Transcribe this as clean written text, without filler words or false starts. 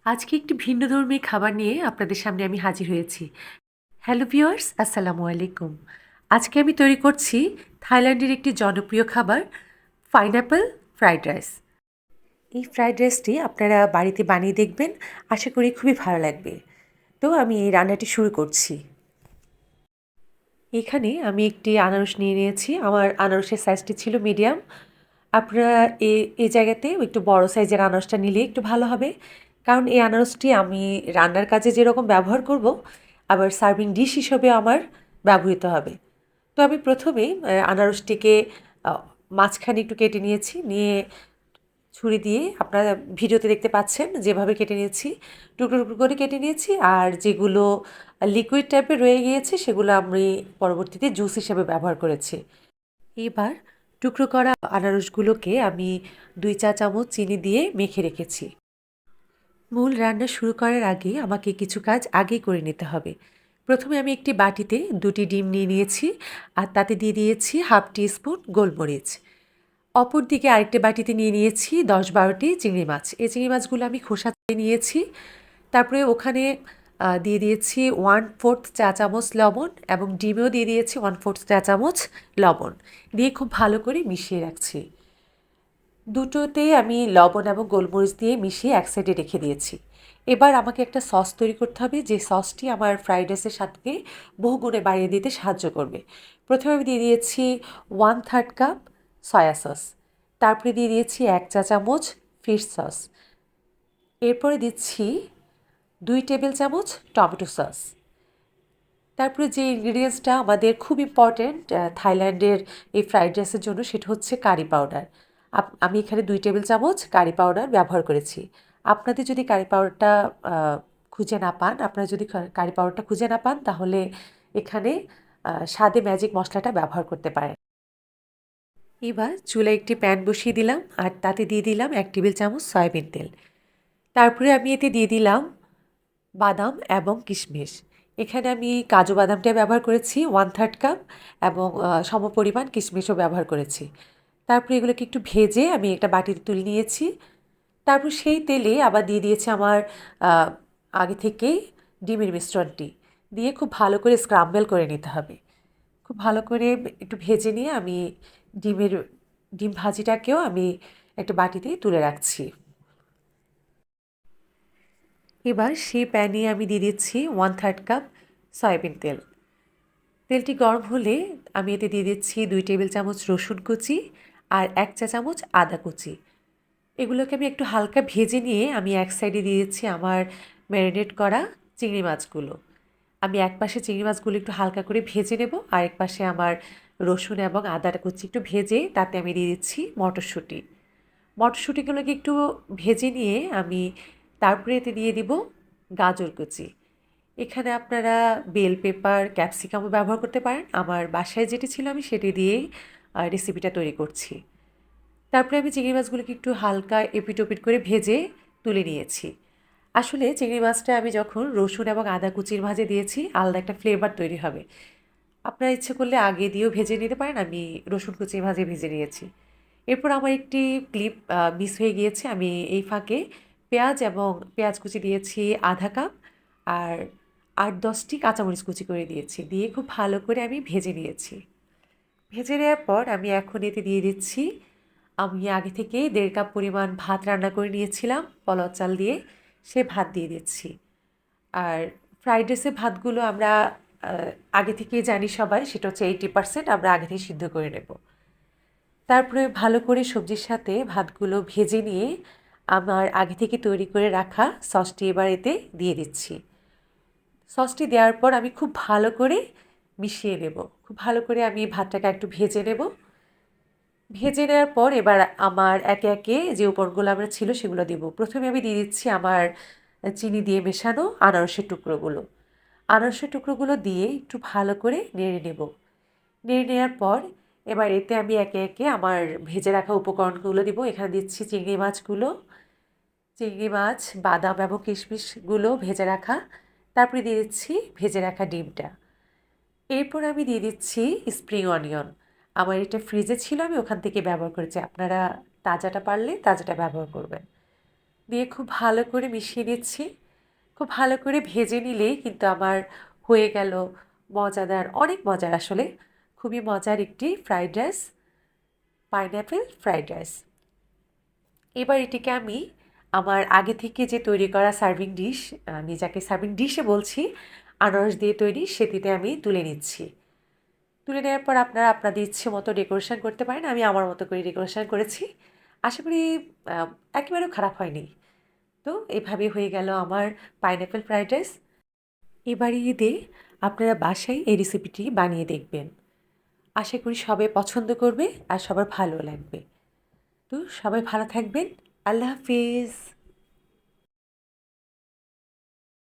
আজকে একটি ভিন্নধর্মী খাবার নিয়ে আপনাদের সামনে আমি হাজির হয়েছি। হ্যালো ভিউয়ার্স, আসসালামু আলাইকুম। আজকে আমি তৈরি করছি থাইল্যান্ডের একটি জনপ্রিয় খাবার, পাইনঅ্যাপল ফ্রাইড রাইস। এই ফ্রাইড রাইসটি আপনারা বাড়িতে বানিয়ে দেখবেন, আশা করি খুবই ভালো লাগবে। তো আমি এই রান্নাটি শুরু করছি। এখানে আমি একটি আনারস নিয়ে নিয়েছি। আমার আনারসের সাইজটি ছিল মিডিয়াম। আপনারা এই জায়গাতে একটু বড় সাইজের আনারসটা নিলে একটু ভালো হবে, কারণ এই আনারসটি আমি রান্নার কাজে যেরকম ব্যবহার করব, আবার সার্ভিং ডিশ হিসেবে আমার ব্যবহৃত হবে। তো আমি প্রথমেই আনারসটিকে মাঝখানে একটু কেটে নিয়েছি, নিয়ে ছুরি দিয়ে আপনারা ভিডিওতে দেখতে পাচ্ছেন যেভাবে কেটে নিয়েছি, টুকরো টুকরো করে কেটে নিয়েছি। আর যেগুলো লিকুইড টাইপের রয়ে গিয়েছে সেগুলো আমি পরবর্তীতে জুস হিসেবে ব্যবহার করেছি। এবার টুকরো করা আনারসগুলোকে আমি 2 চা চামচ চিনি দিয়ে মেখে রেখেছি। মূল রান্না শুরু করার আগে আমাকে কিছু কাজ আগেই করে নিতে হবে। প্রথমে আমি একটি বাটিতে 2টি ডিম নিয়ে নিয়েছি, আর তাতে দিয়ে দিয়েছি হাফ টিস্পুন গোলমরিচ। অপর দিকে আরেকটি বাটিতে নিয়ে নিয়েছি 10-12টি চিংড়ি মাছ। এই চিংড়ি মাছগুলো আমি খোসা ছাড়িয়ে নিয়েছি। তারপরে ওখানে দিয়ে দিয়েছি 1/4 চা চামচ লবণ, এবং ডিমেও দিয়ে দিয়েছি 1/4 চা চামচ লবণ, দিয়ে খুব ভালো করে মিশিয়ে রাখছি। দুটোতেই আমি লবণ এবং গোলমরিচ দিয়ে মিশিয়ে এক সাইডে রেখে দিয়েছি। এবার আমাকে একটা সস তৈরি করতে হবে, যে সসটি আমার ফ্রাইড রাইসের স্বাদকে বহুগুণে বাড়িয়ে দিতে সাহায্য করবে। প্রথমে আমি দিয়ে দিয়েছি 1/3 কাপ সয়া সস। তারপরে দিয়ে দিয়েছি 1 চা চামচ ফিশ সস। এরপরে দিচ্ছি 2 টেবিল চামচ টমেটো সস। তারপরে যে ইনগ্রিডিয়েন্টসটা আমাদের খুব ইম্পর্ট্যান্ট থাইল্যান্ডের এই ফ্রাইড রাইসের জন্য, সেটা হচ্ছে কারি পাউডার। আমি এখানে 2 টেবিল চামচ কারি পাউডার ব্যবহার করেছি। আপনাদের যদি কারি পাউডারটা খুঁজে না পান, আপনারা যদি কারি পাউডারটা খুঁজে না পান, তাহলে এখানে স্বাদে ম্যাজিক মশলাটা ব্যবহার করতে পারেন। এবার চুলায় একটি প্যান বসিয়ে দিলাম, আর তাতে দিয়ে দিলাম 1 টেবিল চামচ সয়াবিন তেল। তারপরে আমি এতে দিয়ে দিলাম বাদাম এবং কিশমিশ। এখানে আমি কাজু বাদামটা ব্যবহার করেছি 1/3 কাপ, এবং সমপরিমাণ কিশমিশও ব্যবহার করেছি। তারপরে এগুলোকে একটু ভেজে আমি একটা বাটিতে তুলে নিয়েছি। তারপর সেই তেলে আবার দিয়ে দিয়েছি আমার আহ, আগে থেকেই ডিমের মিশ্রণটি, দিয়ে খুব ভালো করে স্ক্রাম্বল করে নিতে হবে। খুব ভালো করে একটু ভেজে নিয়ে আমি ডিমের ডিম ভাজিটাকেও আমি একটা বাটিতে তুলে রাখছি। এবার সেই প্যানে আমি দিয়ে দিচ্ছি 1/3 কাপ সয়াবিন তেল। তেলটি গরম হলে আমি এতে দিয়ে দিচ্ছি 2 টেবিল চামচ রসুন কুচি আর 1 চা চামচ আদা কুচি। এগুলোকে আমি একটু হালকা ভেজে নিয়ে আমি এক সাইডে দিয়ে দিচ্ছি আমার ম্যারিনেট করা চিংড়ি মাছগুলো। আমি এক পাশে চিংড়ি মাছগুলো একটু হালকা করে ভেজে নেব, আর এক পাশে আমার রসুন এবং আদাটা কুচি একটু ভেজে তাতে আমি দিয়ে দিচ্ছি মটরশুঁটি। মটরশুঁটিগুলোকে একটু ভেজে নিয়ে আমি তারপরে এতে দিয়ে দিব গাজর কুচি। এখানে আপনারা বেল পেপার, ক্যাপসিকামও ব্যবহার করতে পারেন। আমার বাসায় যেটি ছিল আমি সেটি দিয়েই রেসিপিটা তৈরি করছি। তারপরে আমি চিংড়ি মাছগুলোকে একটু হালকা এপিট ওপিট করে ভেজে তুলে নিয়েছি। আসলে চিংড়ি মাছটা আমি যখন রসুন এবং আদা কুচির ভাজে দিয়েছি, আলাদা একটা ফ্লেভার তৈরি হবে। আপনারা ইচ্ছে করলে আগে দিয়েও ভেজে নিতে পারেন, আমি রসুন কুচির ভাজে ভেজে নিয়েছি। এরপর আমার একটি ক্লিপ মিস হয়ে গিয়েছে। আমি এই ফাঁকে পেঁয়াজ এবং পেঁয়াজ কুচি দিয়েছি 1/2 কাপ, আর 8-10টি কাঁচামরিচ কুচি করে দিয়েছি, দিয়ে খুব ভালো করে আমি ভেজে নিয়েছি। ভেজে নেওয়ার পর আমি এখন এতে দিয়ে দিচ্ছি, আমি আগে থেকে 1.5 কাপ পরিমাণ ভাত রান্না করে নিয়েছিলাম পলাও চাল দিয়ে, সে ভাত দিয়ে দিচ্ছি। আর ফ্রাইড রাইসের ভাতগুলো আমরা আগে থেকেই জানি সবাই, সেটা হচ্ছে 80% আমরা আগে থেকে সিদ্ধ করে নেব। তারপরে ভালো করে সবজির সাথে ভাতগুলো ভেজে নিয়ে আমার আগে থেকে তৈরি করে রাখা সসটি এবার এতে দিয়ে দিচ্ছি। সসটি দেওয়ার পর আমি খুব ভালো করে মিশিয়ে নেব। খুব ভালো করে আমি ভাতটাকে একটু ভেজে নেব। ভেজে নেওয়ার পর এবার আমার একে একে যে উপকরণগুলো আমরা ছিল সেগুলো দেব। প্রথমে আমি দিয়ে দিচ্ছি আমার চিনি দিয়ে মেশানো আনারসের টুকরোগুলো। আনারসের টুকরোগুলো দিয়ে একটু ভালো করে নেড়ে নেব। নেড়ে নেওয়ার পর এবার এতে আমি একে একে আমার ভেজে রাখা উপকরণগুলো দিব। এখানে দিচ্ছি চিংড়ি মাছগুলো, চিংড়ি মাছ, বাদাম এবং কিশমিশগুলো ভেজে রাখা। তারপরে দিয়ে দিচ্ছি ভেজে রাখা ডিমটা। এরপর আমি দিয়ে দিচ্ছি স্প্রিং অনিয়ন। আমার এটা ফ্রিজে ছিল, আমি ওখান থেকে ব্যবহার করেছি। আপনারা তাজাটা পারলে তাজাটা ব্যবহার করবেন। দিয়ে খুব ভালো করে মিশিয়ে নিচ্ছি। খুব ভালো করে ভেজে নিলেই কিন্তু আমার হয়ে গেল মজাদার, অনেক মজার আসলে, খুবই মজার একটি fried rice, pineapple fried rice. এবার এটিকে আমি আমার আগে থেকে যে তৈরি করা সার্ভিং ডিশ, আমি যাকে সার্ভিং ডিশে বলছি, আনারস দিয়ে তৈরি, সেটিতে আমি তুলে নিচ্ছি। তুলে নেওয়ার পর আপনারা আপনাদের ইচ্ছে মতো ডেকোরেশন করতে পারেন। আমি আমার মতো করে ডেকোরেশন করেছি। আশা করি আ একেবারেও খারাপ হয়নি। তো এভাবে হয়ে গেল আমার পাইনঅ্যাপেল ফ্রাইড রাইস। এবারে ঈদে আপনারা বাসায় এই রেসিপিটি বানিয়ে দেখবেন। আশা করি সবাই পছন্দ করবে আর সবার ভালো লাগবে। তো সবাই ভালো থাকবেন। আল্লাহ হাফিজ।